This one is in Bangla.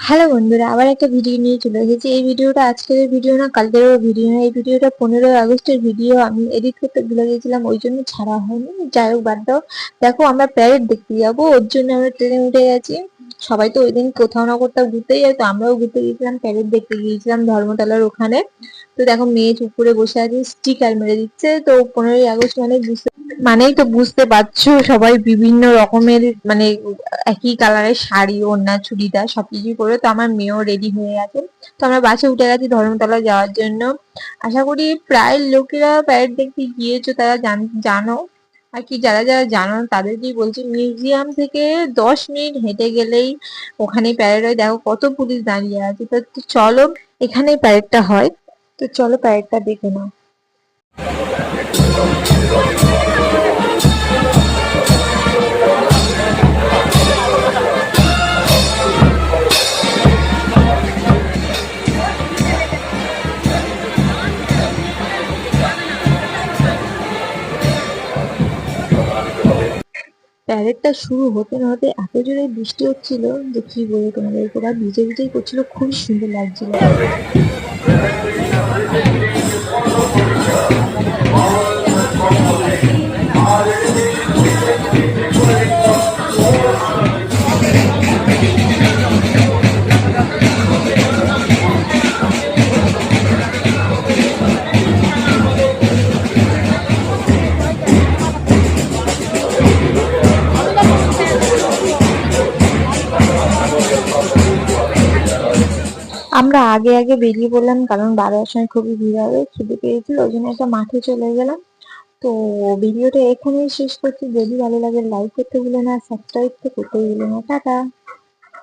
হ্যালো বন্ধুরা, আবার একটা ভিডিও নিয়ে চলে এসেছি। এই ভিডিওটা আজকের ভিডিও না, কালকেরও ভিডিও না। এই ভিডিওটা 15ই আগস্টের ভিডিও। আমি এডিট করতে ভুলে গেছিলাম, ওই জন্য ছাড়া হয়নি। যাই হোক, বাদ দাও। দেখো, আমরা প্যারেড দেখতে যাবো, ওর জন্য আমরা ট্রেনে উঠে গেছি। সবাই তো ওই দিন কোথাও না কোথাও ঘুরতে যায়, তো আমরাও ঘুরতে গিয়েছিলাম, প্যারেড দেখতে গিয়েছিলাম ধর্মতলার ওখানে। তো দেখো, মেয়ে চুপ করে বসে আছে, স্টিকার মেরে দিচ্ছে। তো 15ই আগস্ট মানেই তো বুঝতে পারছো, সবাই বিভিন্ন রকমের মানে একই কালারের শাড়ি, ওড়না, চুড়িদার সবকিছু পরে। তো আমার মেয়েও রেডি হয়ে গেছে। তো আমরা বাসে উঠে গেছি ধর্মতলা যাওয়ার জন্য। আশা করি প্রায় লোকেরা প্যারেড দেখতে গিয়েছো, তারা জানো। আর কি, যারা যারা জানো তাদেরকেই বলছি, মিউজিয়াম থেকে 10 মিনিট হেঁটে গেলেই ওখানে প্যারেড হয়। দেখো কত পুলিশ দাঁড়িয়ে আছে। তো চলো, এখানেই প্যারেডটা হয়। তো চলো প্যারেডটা দেখে নাও। প্যারেডটা শুরু হতে না হতে এত জোরে বৃষ্টি হচ্ছিল যে কি বলবো তোমাদেরকে, ওরা ভিজে ভিজেই করছিল, খুবই সুন্দর লাগছিল। আমরা আগে আগে বেরিয়ে পড়লাম, কারণ বারোটার সময় খুবই ভিড় হবে, খিদে পেয়েছিল, ওই জন্য একটা মাঠে চলে গেলাম। তো ভিডিওটা এখানেই শেষ করছি। যদি ভালো লাগে লাইক করতে ভুলো না, সাবস্ক্রাইব তো করতে ভুলো না। টাটা।